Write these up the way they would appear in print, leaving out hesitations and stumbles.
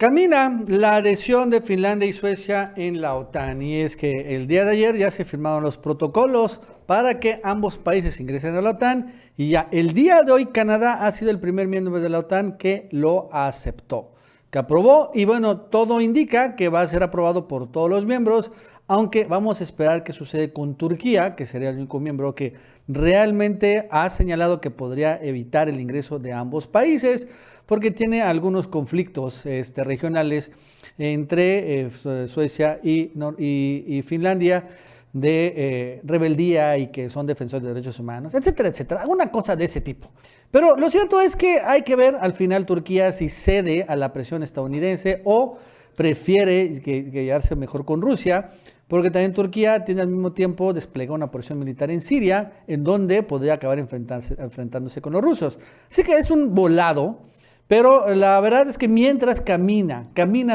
Camina la adhesión de Finlandia y Suecia en la OTAN, y es que el día de ayer ya se firmaron los protocolos para que ambos países ingresen a la OTAN, y ya el día de hoy Canadá ha sido el primer miembro de la OTAN que lo aceptó, que aprobó, y bueno, todo indica que va a ser aprobado por todos los miembros, aunque vamos a esperar qué sucede con Turquía, que sería el único miembro que realmente ha señalado que podría evitar el ingreso de ambos países, porque tiene algunos conflictos regionales entre Suecia y Finlandia, de rebeldía y que son defensores de derechos humanos, etcétera, etcétera. Alguna cosa de ese tipo. Pero lo cierto es que hay que ver al final Turquía si cede a la presión estadounidense o prefiere quedarse mejor con Rusia, porque también Turquía tiene al mismo tiempo desplegado una operación militar en Siria, en donde podría acabar enfrentándose con los rusos. Así que es un volado, pero la verdad es que mientras camina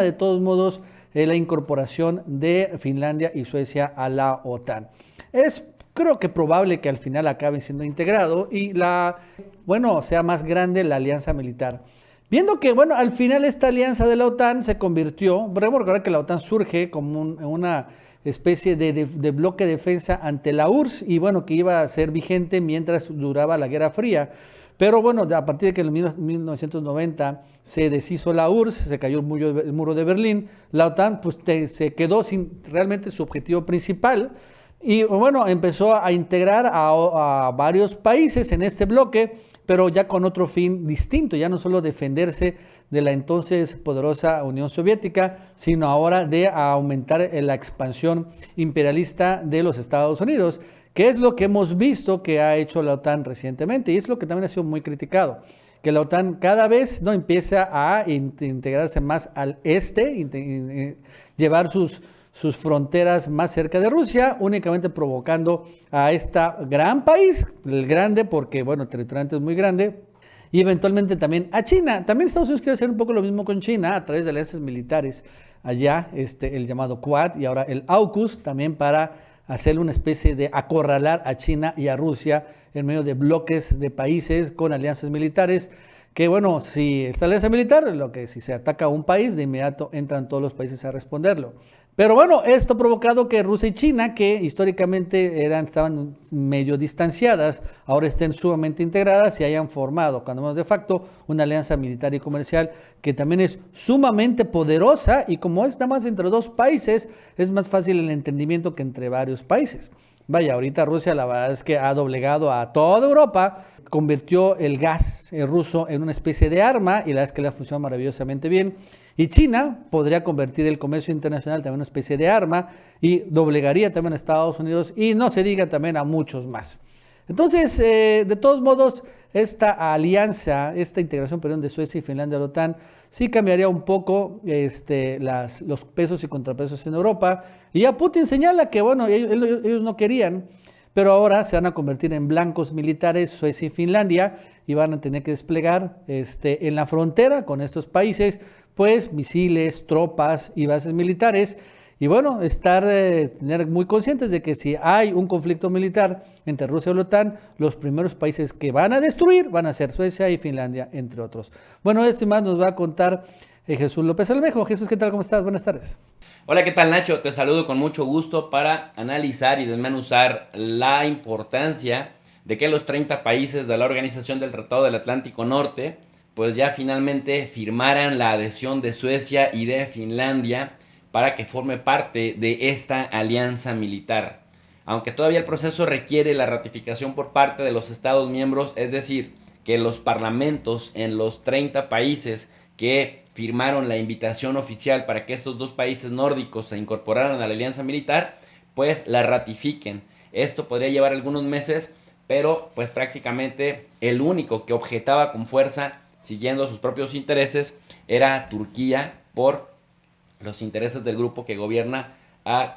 de todos modos la incorporación de Finlandia y Suecia a la OTAN. Creo que probable que al final acaben siendo integrado y sea más grande la alianza militar. Viendo que, al final esta alianza de la OTAN se convirtió, debemos recordar que la OTAN surge como una especie de bloque de defensa ante la URSS y que iba a ser vigente mientras duraba la Guerra Fría. Pero a partir de que en 1990 se deshizo la URSS, se cayó el muro de Berlín, la OTAN se quedó sin realmente su objetivo principal y empezó a integrar a varios países en este bloque, pero ya con otro fin distinto, ya no solo defenderse de la entonces poderosa Unión Soviética, sino ahora de aumentar la expansión imperialista de los Estados Unidos, que es lo que hemos visto que ha hecho la OTAN recientemente, y es lo que también ha sido muy criticado, que la OTAN cada vez empieza a integrarse más al llevar sus fronteras más cerca de Rusia, únicamente provocando a este gran país, el grande porque, territorialmente es muy grande, y eventualmente también a China. También Estados Unidos quiere hacer un poco lo mismo con China a través de alianzas militares allá, el llamado Quad y ahora el AUKUS, también para hacer una especie de acorralar a China y a Rusia en medio de bloques de países con alianzas militares, que si esta alianza militar, si se ataca a un país, de inmediato entran todos los países a responderlo. Pero esto ha provocado que Rusia y China, que históricamente estaban medio distanciadas, ahora estén sumamente integradas y hayan formado, cuando menos de facto, una alianza militar y comercial que también es sumamente poderosa, y como es nada más entre dos países, es más fácil el entendimiento que entre varios países. Ahorita Rusia la verdad es que ha doblegado a toda Europa, convirtió el gas ruso en una especie de arma y la verdad es que le ha funcionado maravillosamente bien. Y China podría convertir el comercio internacional también en una especie de arma y doblegaría también a Estados Unidos y no se diga también a muchos más. Entonces, de todos modos, esta alianza, esta integración, de Suecia y Finlandia a la OTAN, sí cambiaría un poco los pesos y contrapesos en Europa. Y ya Putin señala que, ellos no querían, pero ahora se van a convertir en blancos militares Suecia y Finlandia y van a tener que desplegar en la frontera con estos países, pues misiles, tropas y bases militares. Y tener muy conscientes de que si hay un conflicto militar entre Rusia y la OTAN, los primeros países que van a destruir van a ser Suecia y Finlandia, entre otros. Esto y más nos va a contar Jesús López Almejo. Jesús, ¿qué tal? ¿Cómo estás? Buenas tardes. Hola, ¿qué tal, Nacho? Te saludo con mucho gusto para analizar y desmenuzar la importancia de que los 30 países de la Organización del Tratado del Atlántico Norte pues ya finalmente firmaran la adhesión de Suecia y de Finlandia para que forme parte de esta alianza militar. Aunque todavía el proceso requiere la ratificación por parte de los Estados miembros, es decir, que los parlamentos en los 30 países que firmaron la invitación oficial para que estos dos países nórdicos se incorporaran a la alianza militar, pues la ratifiquen. Esto podría llevar algunos meses, pero pues prácticamente el único que objetaba con fuerza, siguiendo sus propios intereses, era Turquía por los intereses del grupo que gobierna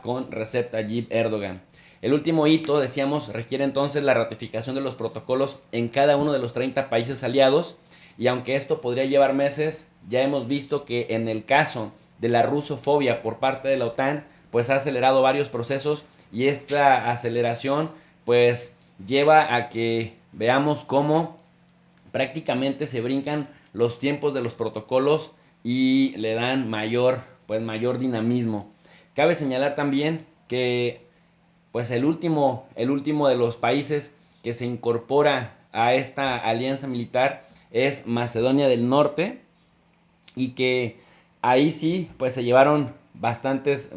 con Recep Tayyip Erdogan. El último hito, decíamos, requiere entonces la ratificación de los protocolos en cada uno de los 30 países aliados, y aunque esto podría llevar meses, ya hemos visto que en el caso de la rusofobia por parte de la OTAN, pues ha acelerado varios procesos, y esta aceleración pues lleva a que veamos cómo prácticamente se brincan los tiempos de los protocolos y le dan mayor dinamismo. Cabe señalar también que pues el último de los países que se incorpora a esta alianza militar es Macedonia del Norte, y que ahí sí pues se llevaron bastantes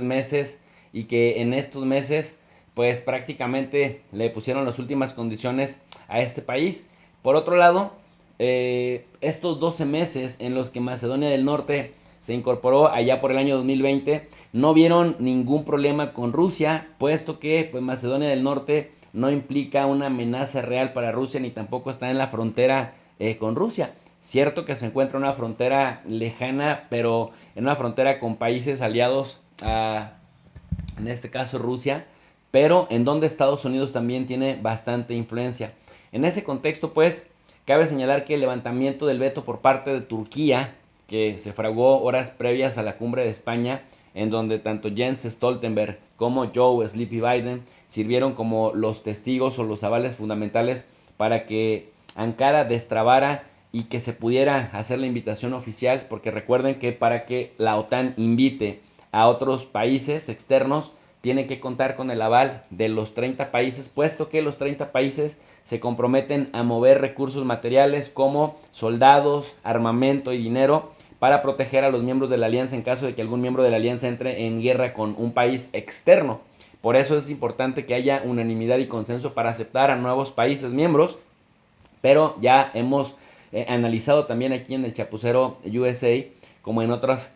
meses, y que en estos meses pues prácticamente le pusieron las últimas condiciones a este país. Por otro lado, estos 12 meses en los que Macedonia del Norte se incorporó allá por el año 2020, no vieron ningún problema con Rusia, puesto que pues, Macedonia del Norte no implica una amenaza real para Rusia, ni tampoco está en la frontera con Rusia. Cierto que se encuentra en una frontera lejana, pero en una frontera con países aliados a, en este caso, Rusia, pero en donde Estados Unidos también tiene bastante influencia. En ese contexto, pues, cabe señalar que el levantamiento del veto por parte de Turquía, que se fraguó horas previas a la cumbre de España, en donde tanto Jens Stoltenberg como Joe Sleepy Biden sirvieron como los testigos o los avales fundamentales para que Ankara destrabara y que se pudiera hacer la invitación oficial, porque recuerden que para que la OTAN invite a otros países externos, tiene que contar con el aval de los 30 países, puesto que los 30 países se comprometen a mover recursos materiales como soldados, armamento y dinero para proteger a los miembros de la alianza en caso de que algún miembro de la alianza entre en guerra con un país externo. Por eso es importante que haya unanimidad y consenso para aceptar a nuevos países miembros, pero ya hemos analizado también aquí en el Chapucero USA, como en otros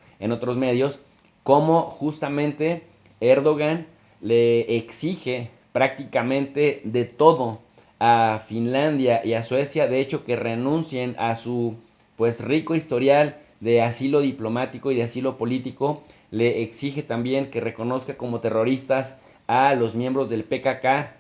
medios, cómo justamente Erdogan le exige prácticamente de todo a Finlandia y a Suecia, de hecho que renuncien a su pues rico historial de asilo diplomático y de asilo político. Le exige también que reconozca como terroristas a los miembros del PKK,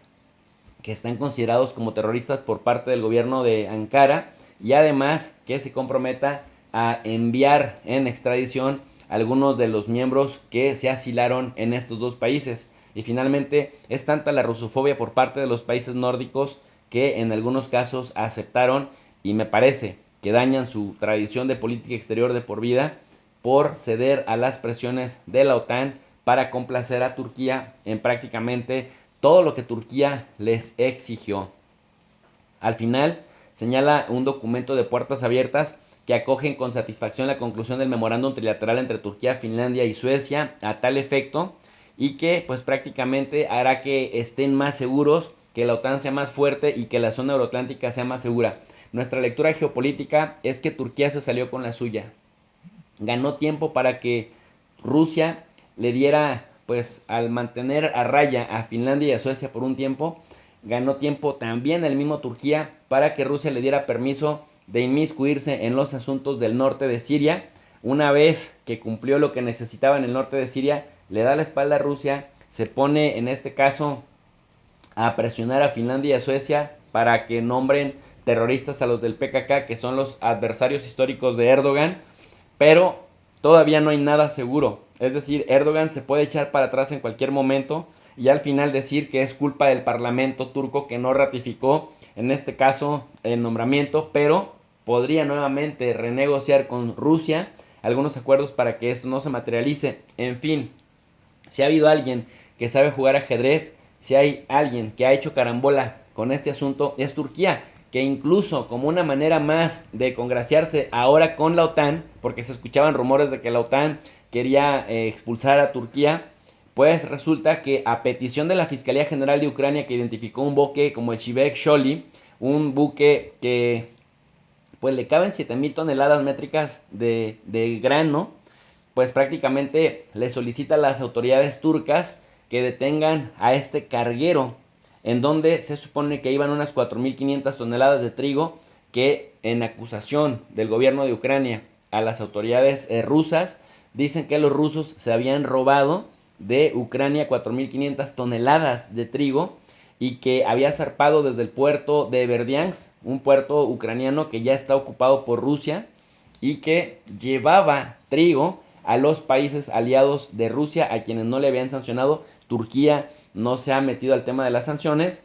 que están considerados como terroristas por parte del gobierno de Ankara, y además que se comprometa a enviar en extradición a algunos de los miembros que se asilaron en estos dos países. Y finalmente es tanta la rusofobia por parte de los países nórdicos que en algunos casos aceptaron, y me parece que dañan su tradición de política exterior de por vida, por ceder a las presiones de la OTAN para complacer a Turquía en prácticamente todo lo que Turquía les exigió. Al final, señala un documento de puertas abiertas que acogen con satisfacción la conclusión del memorándum trilateral entre Turquía, Finlandia y Suecia a tal efecto, y que pues prácticamente hará que estén más seguros, que la OTAN sea más fuerte y que la zona euroatlántica sea más segura. Nuestra lectura geopolítica es que Turquía se salió con la suya. Ganó tiempo para que Rusia le diera, pues al mantener a raya a Finlandia y a Suecia por un tiempo, ganó tiempo también el mismo Turquía para que Rusia le diera permiso de inmiscuirse en los asuntos del norte de Siria. Una vez que cumplió lo que necesitaba en el norte de Siria, le da la espalda a Rusia, se pone en este caso a presionar a Finlandia y a Suecia para que nombren terroristas a los del PKK, que son los adversarios históricos de Erdogan, pero todavía no hay nada seguro. Es decir, Erdogan se puede echar para atrás en cualquier momento y al final decir que es culpa del parlamento turco que no ratificó, en este caso, el nombramiento, pero podría nuevamente renegociar con Rusia algunos acuerdos para que esto no se materialice. En fin, si ha habido alguien que sabe jugar ajedrez, si hay alguien que ha hecho carambola con este asunto, es Turquía, que incluso como una manera más de congraciarse ahora con la OTAN, porque se escuchaban rumores de que la OTAN quería expulsar a Turquía, pues resulta que a petición de la Fiscalía General de Ucrania, que identificó un buque como el Shibek Sholi, un buque que pues le caben 7,000 toneladas métricas de grano, pues prácticamente le solicita a las autoridades turcas que detengan a este carguero, en donde se supone que iban unas 4,500 toneladas de trigo, que en acusación del gobierno de Ucrania a las autoridades rusas, dicen que los rusos se habían robado de Ucrania 4,500 toneladas de trigo, y que había zarpado desde el puerto de Berdiansk, un puerto ucraniano que ya está ocupado por Rusia, y que llevaba trigo a los países aliados de Rusia, a quienes no le habían sancionado. Turquía no se ha metido al tema de las sanciones,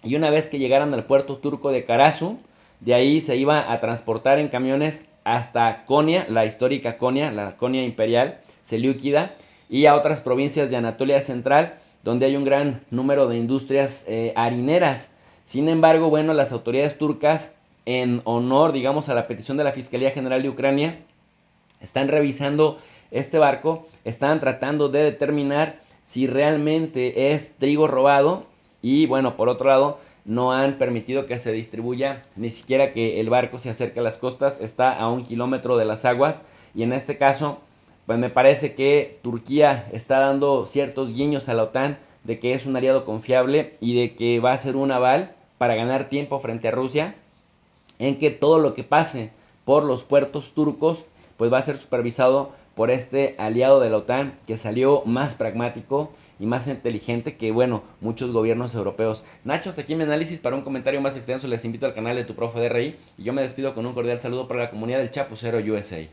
y una vez que llegaran al puerto turco de Karasu, de ahí se iba a transportar en camiones hasta Konya, la histórica Konya, la Konya imperial, Selyúkida, y a otras provincias de Anatolia Central, donde hay un gran número de industrias harineras. Sin embargo, bueno, las autoridades turcas, en honor, digamos, a la petición de la Fiscalía General de Ucrania, están revisando este barco, están tratando de determinar si realmente es trigo robado y, bueno, por otro lado, no han permitido que se distribuya, ni siquiera que el barco se acerque a las costas, está a 1 kilómetro de las aguas y en este caso, pues me parece que Turquía está dando ciertos guiños a la OTAN de que es un aliado confiable y de que va a ser un aval para ganar tiempo frente a Rusia, en que todo lo que pase por los puertos turcos pues va a ser supervisado por este aliado de la OTAN que salió más pragmático y más inteligente que, bueno, muchos gobiernos europeos. Nacho, hasta aquí mi análisis. Para un comentario más extenso les invito al canal de Tu Profe DRI y yo me despido con un cordial saludo para la comunidad del Chapucero USA.